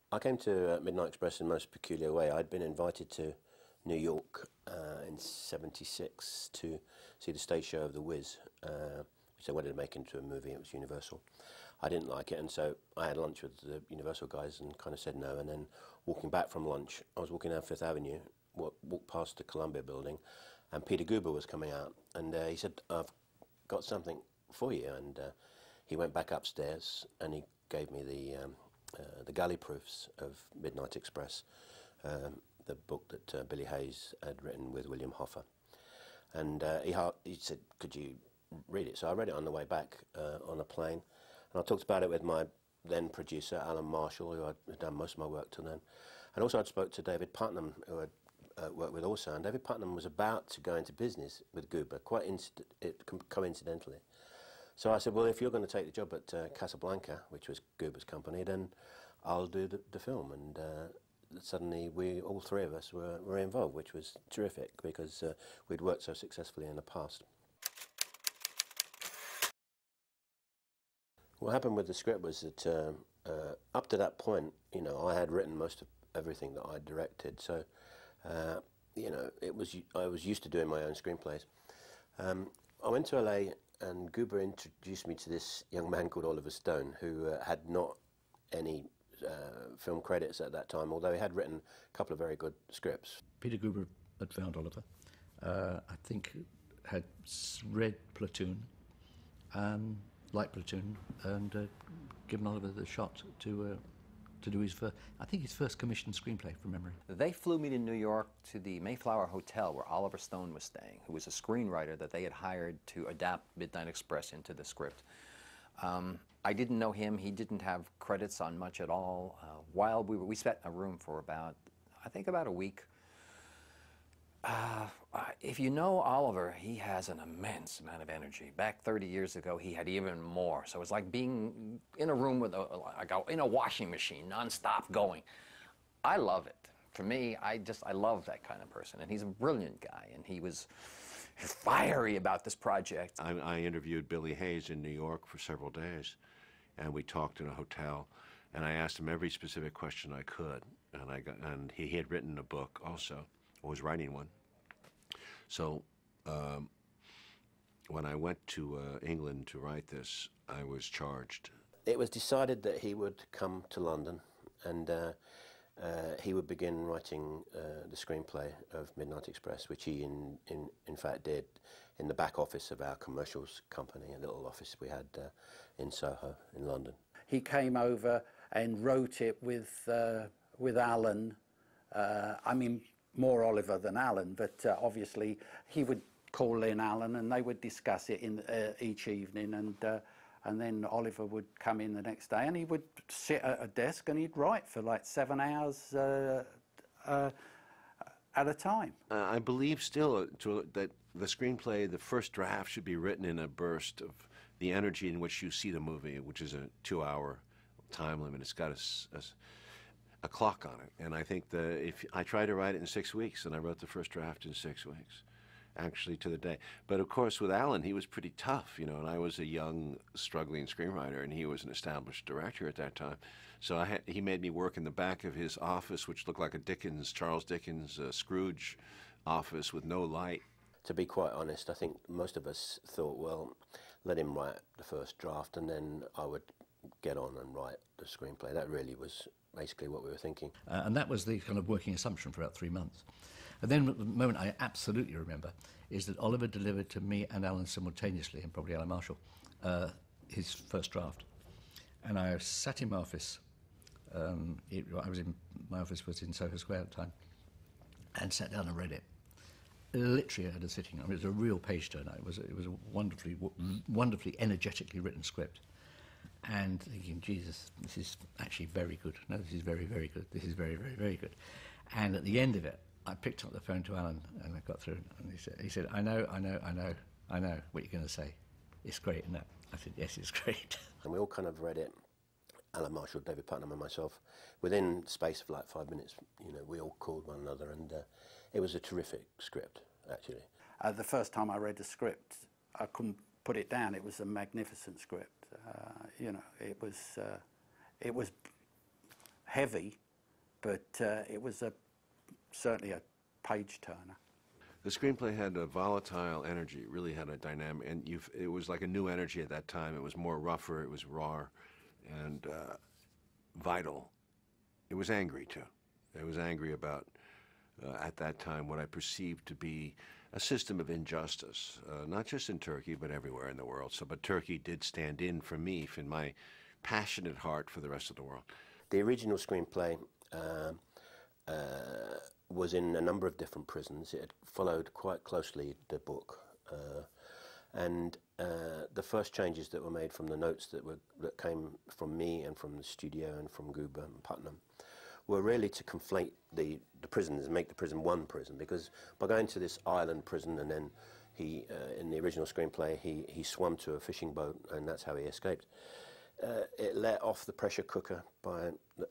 I came to Midnight Express in the most peculiar way. I'd been invited to New York in '76 to see the stage show of The Wiz, which they wanted to make into a movie. It was Universal. I didn't like it, and so I had lunch with the Universal guys and kind of said no. And then walking back from lunch, I was walking down Fifth Avenue, walked past the Columbia building, and Peter Guber was coming out, and he said, "I've got something for you." And he went back upstairs and he gave me the galley proofs of Midnight Express, the book that Billy Hayes had written with William Hoffa. And he said, "Could you read it?" So I read it on the way back on a plane, and I talked about it with my then producer, Alan Marshall, who had done most of my work till then. And also I'd spoke to David Putnam, who I'd worked with also, and David Putnam was about to go into business with Guber, quite coincidentally. So I said, well, if you're going to take the job at Casablanca, which was Guber's company, then I'll do the film. And suddenly all three of us were involved, which was terrific because we'd worked so successfully in the past. What happened with the script was that up to that point, you know, I had written most of everything that I directed. So, you know, I was used to doing my own screenplays. I went to LA, and Guber introduced me to this young man called Oliver Stone, who had not any film credits at that time, although he had written a couple of very good scripts. Peter Guber had found Oliver. I think had read Platoon, liked Platoon, and given Oliver the shot to do his first commissioned screenplay from memory. They flew me to New York to the Mayflower Hotel where Oliver Stone was staying, who was a screenwriter that they had hired to adapt Midnight Express into the script. I didn't know him. He didn't have credits on much at all. While we spent in a room for about a week. If you know Oliver, he has an immense amount of energy. Back 30 years ago, he had even more. So it's like being in a room with in a washing machine, nonstop going. I love it. For me, I love that kind of person. And he's a brilliant guy, and he was fiery about this project. I interviewed Billy Hayes in New York for several days, and we talked in a hotel, and I asked him every specific question I could, and he had written a book also, or was writing one. So when I went to England to write this, I was charged. It was decided that he would come to London, and he would begin writing the screenplay of Midnight Express, which he in fact did in the back office of our commercials company, a little office we had in Soho in London. He came over and wrote it with Alan. I mean, more Oliver than Alan, but obviously he would call in Alan and they would discuss it in each evening, and then Oliver would come in the next day and he would sit at a desk and he'd write for like 7 hours at a time. I believe still that the screenplay, the first draft, should be written in a burst of the energy in which you see the movie, which is a 2-hour time limit. It's got a clock on it, and I think if I tried to write it in 6 weeks, and I wrote the first draft in 6 weeks, actually to the day. But of course, with Alan, he was pretty tough, you know, and I was a young, struggling screenwriter, and he was an established director at that time. So he made me work in the back of his office, which looked like a Charles Dickens Scrooge office with no light. To be quite honest, I think most of us thought, well, let him write the first draft, and then I would get on and write the screenplay. That really was basically what we were thinking. And that was the kind of working assumption for about 3 months. And then the moment I absolutely remember is that Oliver delivered to me and Alan simultaneously, and probably Alan Marshall, his first draft. And I sat in my office. My office was in Soho Square at the time, and sat down and read it. Literally at a sitting. I mean, it was a real page turner. It was a wonderfully energetically written script. And thinking, Jesus, this is actually very good. No, this is very, very good. This is very, very, very good. And at the end of it, I picked up the phone to Alan, and I got through, and he said, I know what you're going to say. It's great, isn't it? I said, yes, it's great. And we all kind of read it, Alan Marshall, David Putnam and myself. Within the space of like 5 minutes, you know, we all called one another, and it was a terrific script, actually. The first time I read the script, I couldn't put it down. It was a magnificent script. You know, it was heavy, but it was certainly a page-turner. The screenplay had a volatile energy. It really had a dynamic, and it was like a new energy at that time. It was more rougher, it was raw, and vital. It was angry, too. It was angry about, at that time, what I perceived to be a system of injustice, not just in Turkey, but everywhere in the world. But Turkey did stand in for me, in my passionate heart for the rest of the world. The original screenplay was in a number of different prisons. It had followed quite closely the book, and the first changes that were made from the notes that came from me and from the studio and from Guba and Putnam were really to conflate the prisons and make the prison one prison, because by going to this island prison, and then he in the original screenplay he swam to a fishing boat, and that's how he escaped. It let off the pressure cooker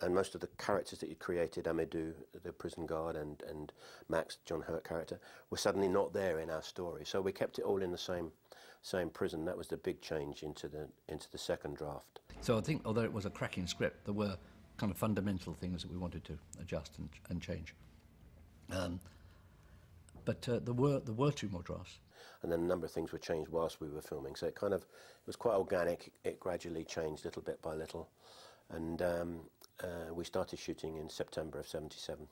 and most of the characters that he created, Amadou, the prison guard, and Max, John Hurt character, were suddenly not there in our story. So we kept it all in the same prison. That was the big change into the second draft. So I think, although it was a cracking script, there were kind of fundamental things that we wanted to adjust and change. But there were two more drafts. And then a number of things were changed whilst we were filming. So it was quite organic. It gradually changed little bit by little. And we started shooting in September of '77.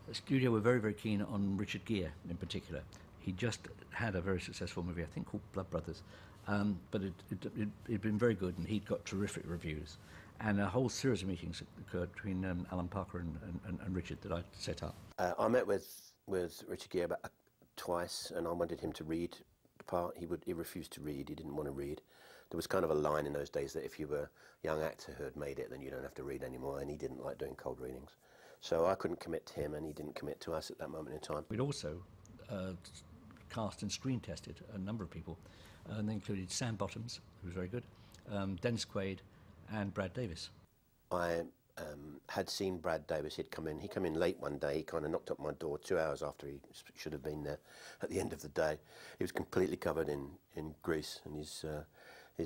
The studio were very, very keen on Richard Gere in particular. He just had a very successful movie, I think, called Blood Brothers. But it'd been very good, and he'd got terrific reviews. And a whole series of meetings occurred between Alan Parker and Richard that I set up. I met with Richard Gere about twice, and I wanted him to read the part. He refused to read. He didn't want to read. There was kind of a line in those days that if you were a young actor who had made it, then you don't have to read anymore, and he didn't like doing cold readings. So I couldn't commit to him, and he didn't commit to us at that moment in time. We'd also cast and screen tested a number of people, and they included Sam Bottoms, who was very good, Dennis Quaid, and Brad Davis. I had seen Brad Davis. He came in late one day. He kind of knocked up my door 2 hours after he should have been there at the end of the day. He was completely covered in grease, and his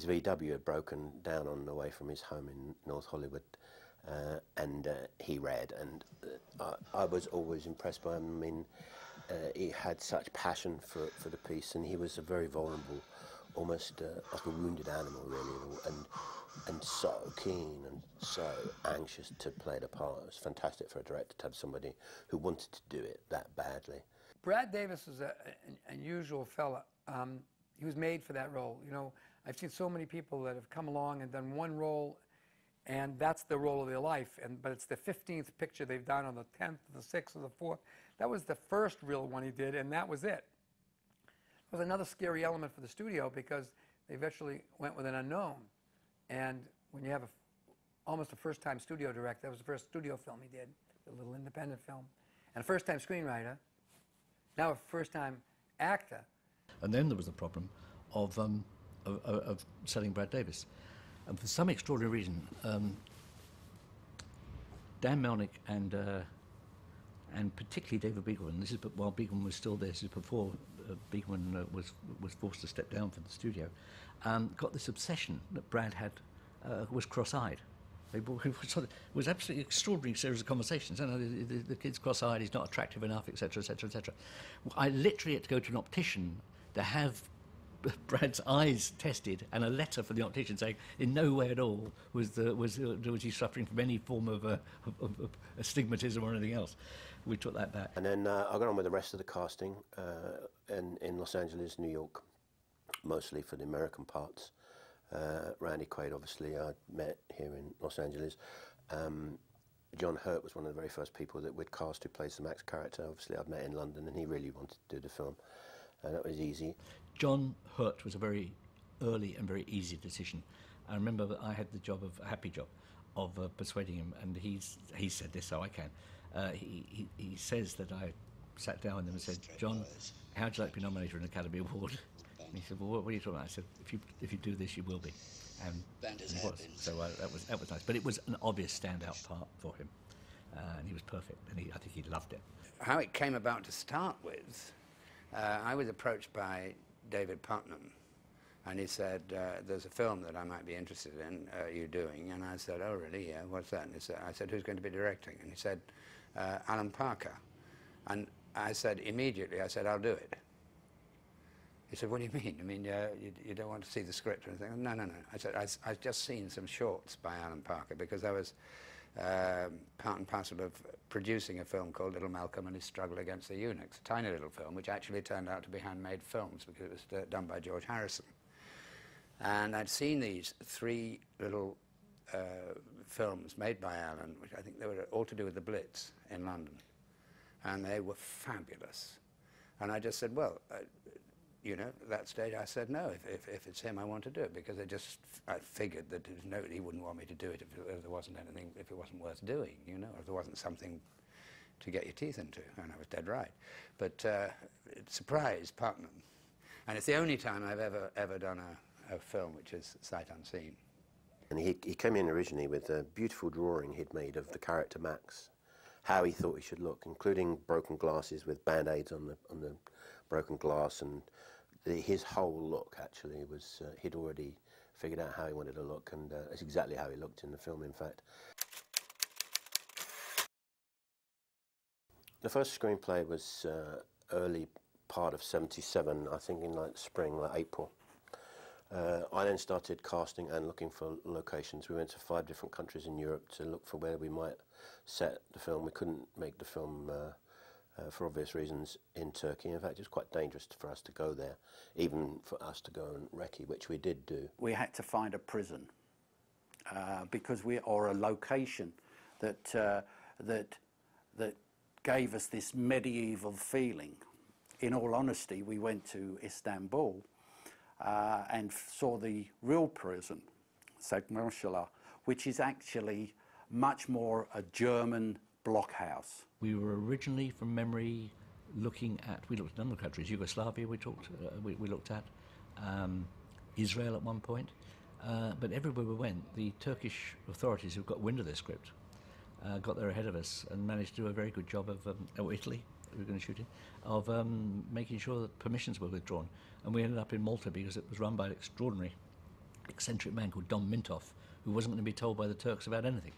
VW had broken down on the way from his home in North Hollywood. And he read, and I was always impressed by him. I mean, he had such passion for the piece, and he was a very vulnerable, almost like a wounded animal, really, and so keen and so anxious to play the part. It was fantastic for a director to have somebody who wanted to do it that badly. Brad Davis was an unusual fella. He was made for that role. You know, I've seen so many people that have come along and done one role, and that's the role of their life. But it's the 15th picture they've done, on the 10th, the 6th, or the 4th. That was the first real one he did, and that was it. It was another scary element for the studio, because they eventually went with an unknown. And when you have almost a first-time studio director, that was the first studio film he did, a little independent film, and a first-time screenwriter, now a first-time actor. And then there was the problem of selling Brad Davis. And for some extraordinary reason, Dan Melnick and particularly David Beagleman, this is while Beagleman was still there, this is before Beagleman was forced to step down from the studio, got this obsession that Brad was cross-eyed. It was absolutely extraordinary series of conversations. You know, the kid's cross-eyed, he's not attractive enough, etc., etc., etc. I literally had to go to an optician to have Brad's eyes tested, and a letter from the optician saying in no way at all was he suffering from any form of astigmatism or anything else. We took that back. And then I got on with the rest of the casting in Los Angeles, New York, mostly for the American parts. Randy Quaid, obviously, I met here in Los Angeles. John Hurt was one of the very first people that we'd cast who plays the Max character. Obviously, I'd met in London, and he really wanted to do the film. That was easy. John Hurt was a very early and very easy decision. I remember that I had a happy job, of persuading him, and he said this, so I can. He says that I sat down with him and said, "John, how'd you like to be nominated for an Academy Award?" And he said, "Well, what are you talking about?" I said, "If you do this, you will be." And he was. So that was nice. But it was an obvious standout part for him, and he was perfect, and I think he loved it. How it came about to start with, I was approached by David Putnam, And he said, there's a film that I might be interested in you doing. And I said, oh, really? Yeah, what's that? And I said, who's going to be directing? And he said, Alan Parker. And I said, immediately, I said, I'll do it. He said, what do you mean? I mean, you don't want to see the script or anything? No, no, no. I said, I've just seen some shorts by Alan Parker because I was part and parcel of producing a film called Little Malcolm and His Struggle Against the Eunuchs, a tiny little film, which actually turned out to be handmade films because it was done by George Harrison. And I'd seen these 3 little films made by Alan, which I think they were all to do with the Blitz in London. And they were fabulous. And I just said, well, you know, at that stage I said, no, if it's him, I want to do it, because I figured that he wouldn't want me to do it if there wasn't anything, if it wasn't worth doing, you know, if there wasn't something to get your teeth into. And I was dead right. But it surprised Putnam. And it's the only time I've ever done a film which is sight unseen. And he came in originally with a beautiful drawing he'd made of the character Max, how he thought he should look, including broken glasses with band-aids on the broken glass, and his whole look actually was, he'd already figured out how he wanted to look, and it's exactly how he looked in the film, in fact. The first screenplay was early part of '77, I think in like spring, like April. I then started casting and looking for locations. We went to 5 different countries in Europe to look for where we might set the film. We couldn't make the film, for obvious reasons, in Turkey. In fact, it was quite dangerous for us to go there, even for us to go and recce, which we did do. We had to find a prison or a location that gave us this medieval feeling. In all honesty, we went to Istanbul and saw the real prison, Segmenshala, which is actually much more a German blockhouse. We were originally, from memory, we looked at a number of countries. Yugoslavia we looked at, Israel at one point, but everywhere we went, the Turkish authorities who got wind of this script got there ahead of us and managed to do a very good job of, Italy, we were going to shoot in, of making sure that permissions were withdrawn. And we ended up in Malta because it was run by an extraordinary, eccentric man called Don Mintoff, who wasn't going to be told by the Turks about anything.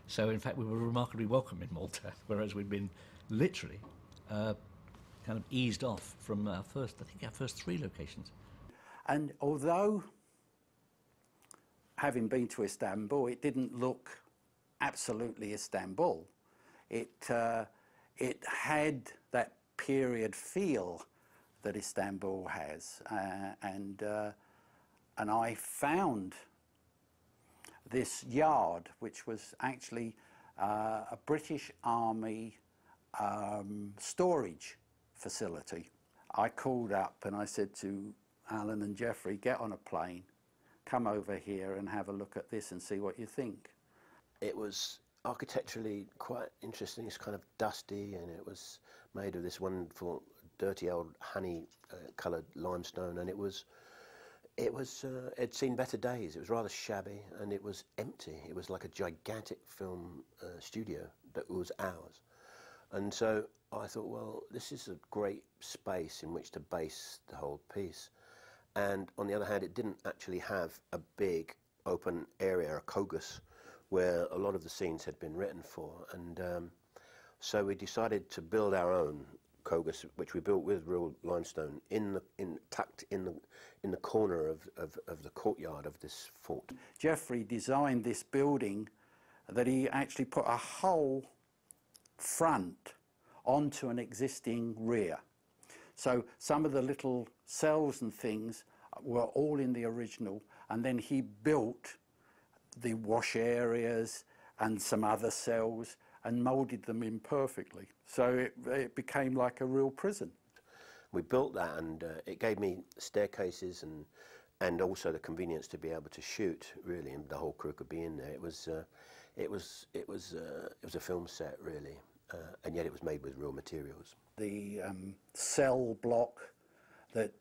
So, in fact, we were remarkably welcome in Malta, whereas we'd been literally kind of eased off from our first 3 locations. And although, having been to Istanbul, it didn't look absolutely Istanbul, it had that period feel that Istanbul has, and I found this yard, which was actually a British Army storage facility. I called up and I said to Alan and Jeffrey, get on a plane, come over here and have a look at this and see what you think. It was architecturally quite interesting. It's kind of dusty, and it was made of this wonderful dirty old honey-coloured limestone, and it'd seen better days. It was rather shabby, and it was empty. It was like a gigantic film studio that was ours. And so I thought, well, this is a great space in which to base the whole piece. And on the other hand, it didn't actually have a big open area, a kogus, where a lot of the scenes had been written for. And so we decided to build our own kogus, which we built with real limestone, tucked in the corner of the courtyard of this fort. Jeffrey designed this building that he actually put a whole front onto an existing rear. So some of the little cells and things were all in the original, and then he built the wash areas and some other cells and moulded them in perfectly. So it became like a real prison. We built that, and it gave me staircases and also the convenience to be able to shoot, really, and the whole crew could be in there. It was a film set, really, and yet it was made with real materials. The cell block that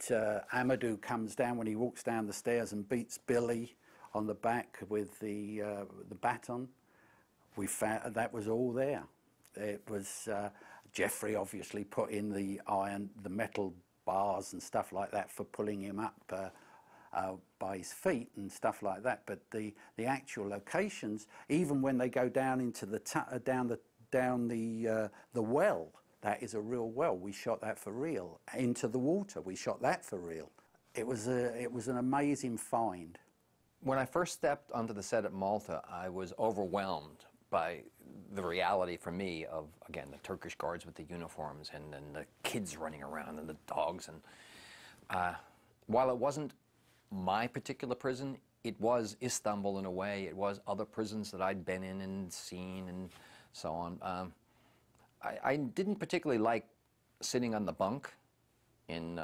Amadou comes down when he walks down the stairs and beats Billy on the back with the baton, we found that was all there. It was Jeffrey obviously put in the metal bars and stuff like that for pulling him up by his feet and stuff like that. But the actual locations, even when they go down into the down the well, that is a real well. We shot that for real. Into the water, we shot that for real. It was an amazing find. When I first stepped onto the set at Malta, I was overwhelmed by the reality for me of, again, the Turkish guards with the uniforms and the kids running around and the dogs. And while it wasn't my particular prison, it was Istanbul in a way. It was other prisons that I'd been in and seen and so on. I didn't particularly like sitting on the bunk in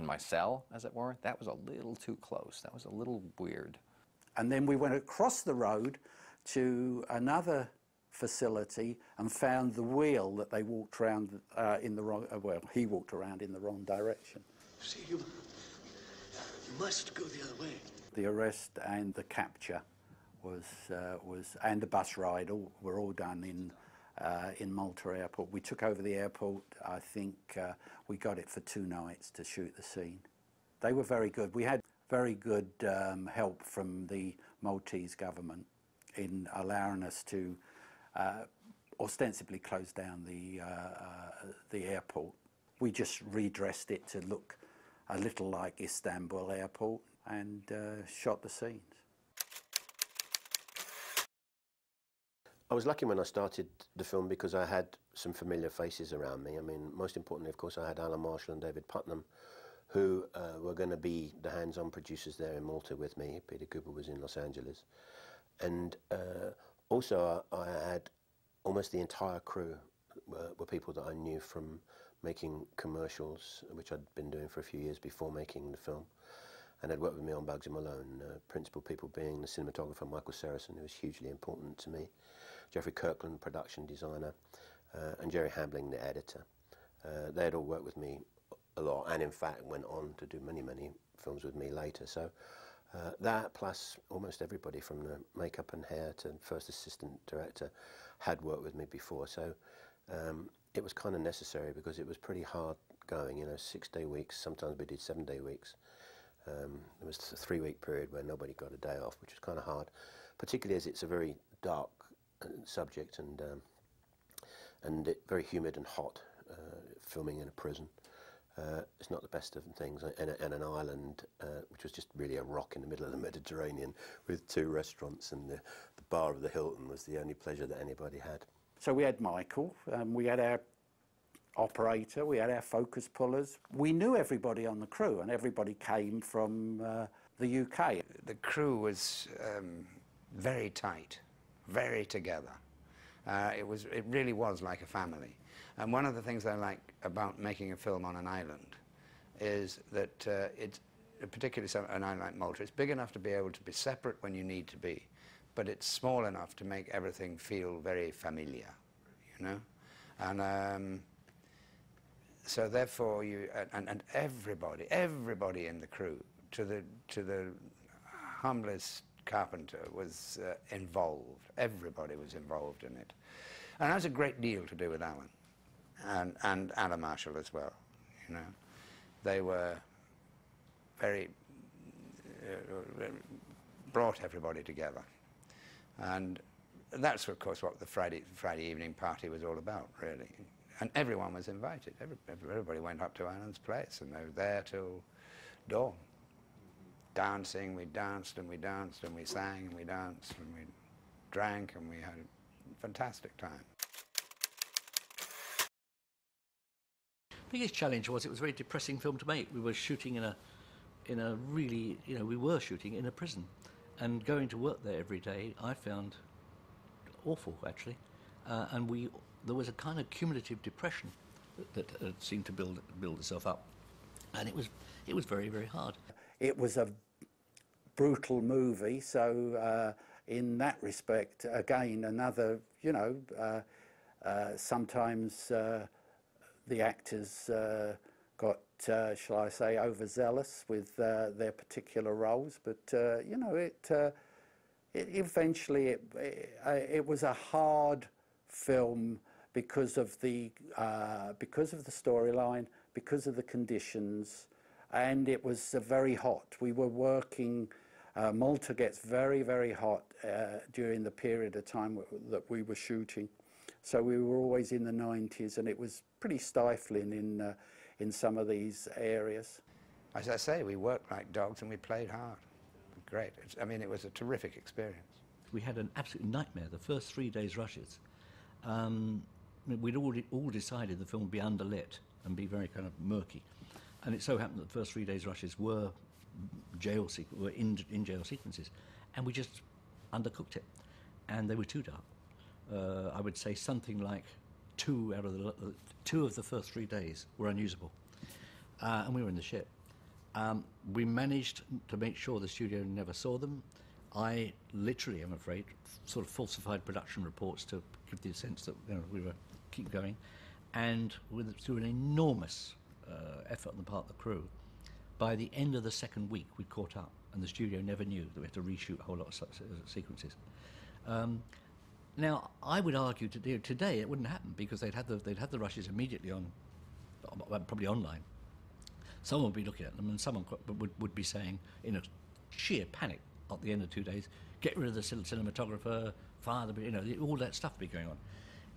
my cell, as it were. That was a little too close. That was a little weird. And then we went across the road to another facility and found the wheel that they walked around in the wrong, well, he walked around in the wrong direction. See, you must go the other way. The arrest and the capture and the bus ride were all done in Malta Airport. We took over the airport. I think we got it for 2 nights to shoot the scene. They were very good. We had very good help from the Maltese government in allowing us to ostensibly close down the airport. We just redressed it to look a little like Istanbul Airport and shot the scenes. I was lucky when I started the film because I had some familiar faces around me. I mean, most importantly, of course, I had Alan Marshall and David Putnam, who were going to be the hands-on producers there in Malta with me. Peter Cooper was in Los Angeles. And also I had almost the entire crew were people that I knew from making commercials, which I'd been doing for a few years before making the film, and had worked with me on Bugsy Malone, principal people being the cinematographer Michael Saracen, who was hugely important to me, Jeffrey Kirkland, production designer, and Jerry Hambling, the editor. They had all worked with me a lot, and in fact went on to do many, many films with me later. So that, plus almost everybody from the makeup and hair to first assistant director, had worked with me before. So it was kind of necessary because it was pretty hard going, you know, 6-day weeks. Sometimes we did 7-day weeks. There was a 3-week period where nobody got a day off, which was kind of hard, particularly as it's a very dark subject and very humid and hot, filming in a prison. It's not the best of things, and an island which was just really a rock in the middle of the Mediterranean with 2 restaurants, and the bar of the Hilton was the only pleasure that anybody had. So we had Michael, we had our operator, we had our focus pullers. We knew everybody on the crew, and everybody came from the UK. The crew was very tight, very together. It really was like a family. And one of the things I like about making a film on an island is that it's, particularly an island like Malta, it's big enough to be able to be separate when you need to be, but it's small enough to make everything feel very familiar, you know? And so therefore and everybody in the crew, to the humblest carpenter, was involved. Everybody was involved in it. And that has a great deal to do with Alan and Alan Marshall as well, you know. They were very, brought everybody together. And that's, of course, what the Friday evening party was all about, really. And everyone was invited. Everybody went up to Alan's place, and they were there till dawn. Dancing, we danced and we danced and we sang and we danced and we drank and we had a fantastic time. The biggest challenge was it was a very depressing film to make. We were shooting in a really, you know, we were shooting in a prison, and going to work there every day I found awful, actually, and there was a kind of cumulative depression that seemed to build itself up, and it was very, very hard. It was a brutal movie, so in that respect, again, another, you know, sometimes the actors got, shall I say, overzealous with their particular roles, but you know, eventually it was a hard film because of the storyline, because of the conditions. and it was very hot. We were working, Malta gets very, very hot during the period of time that we were shooting. So we were always in the 90s, and it was pretty stifling in some of these areas. As I say, we worked like dogs and we played hard. Great. I mean, it was a terrific experience. We had an absolute nightmare the first 3 days rushes. We'd all decided the film would be underlit and be very kind of murky. And it so happened that the first 3 days rushes were in jail sequences, and we just undercooked it, and they were too dark. I would say something like two of the first 3 days were unusable, and we were in the shit. We managed to make sure the studio never saw them. I literally, I'm afraid, sort of falsified production reports to give the sense that we were keep going, and through an enormous effort on the part of the crew, by the end of the second week we caught up, and the studio never knew that we had to reshoot a whole lot of sequences. Now, I would argue today it wouldn't happen because they'd had the rushes immediately on, probably online. Someone would be looking at them, and someone would be saying, in a sheer panic at the end of 2 days, get rid of the cinematographer, fire the, all that stuff would be going on.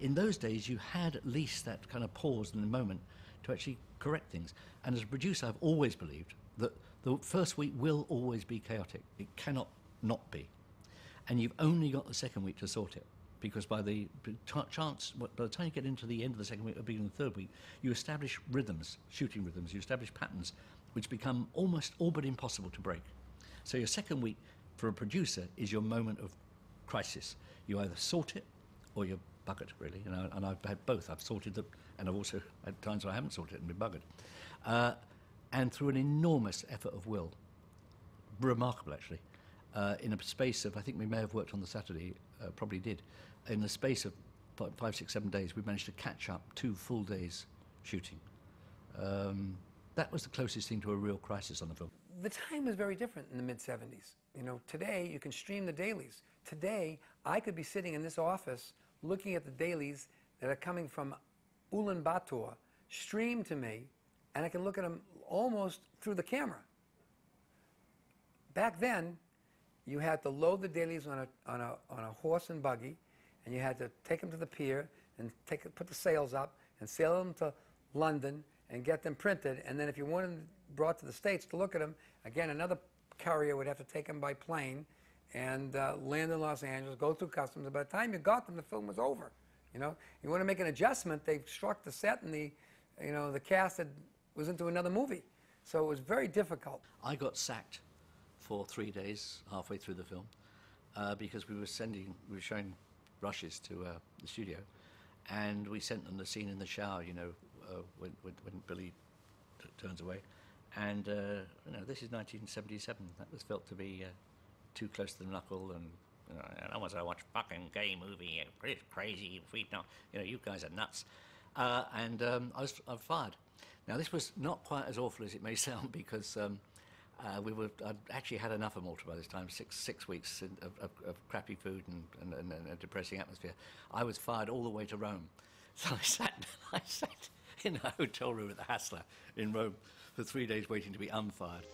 In those days, you had at least that kind of pause in the moment to actually correct things. And as a producer, I've always believed that the first week will always be chaotic. It cannot not be. And you've only got the second week to sort it, because by the time you get into the end of the second week or beginning of the third week, you establish rhythms, shooting rhythms, you establish patterns which become almost all but impossible to break. So your second week for a producer is your moment of crisis. You either sort it or you're buggered, really. And I've had both. I've sorted them, and I've also had times where I haven't sorted it and been buggered. And through an enormous effort of will, remarkable actually, in a space of, I think we may have worked on the Saturday, probably did, in the space of 5, 6, 7 days, we managed to catch up 2 full days shooting. That was the closest thing to a real crisis on the film. The time was very different in the mid-70s. Today you can stream the dailies. Today, I could be sitting in this office looking at the dailies that are coming from Ulaanbaatar, streamed to me, and I can look at them almost through the camera. Back then, you had to load the dailies on a horse and buggy, and you had to take them to the pier and put the sails up and sail them to London and get them printed. And then if you wanted them brought to the States to look at them, again, another courier would have to take them by plane and land in Los Angeles, go through customs. And by the time you got them, the film was over. You want to make an adjustment, they struck the set, and the cast was into another movie. So it was very difficult. I got sacked for 3 days halfway through the film because we were showing rushes to the studio, and we sent them the scene in the shower, when Billy turns away. And this is 1977. That was felt to be too close to the knuckle, and I don't want to watch a fucking gay movie. It's crazy. You guys are nuts. And I was fired. Now this was not quite as awful as it may sound, because I'd actually had enough of Malta by this time. Six weeks of crappy food and a depressing atmosphere. I was fired all the way to Rome. So I sat in a hotel room at the Hassler in Rome for 3 days waiting to be unfired.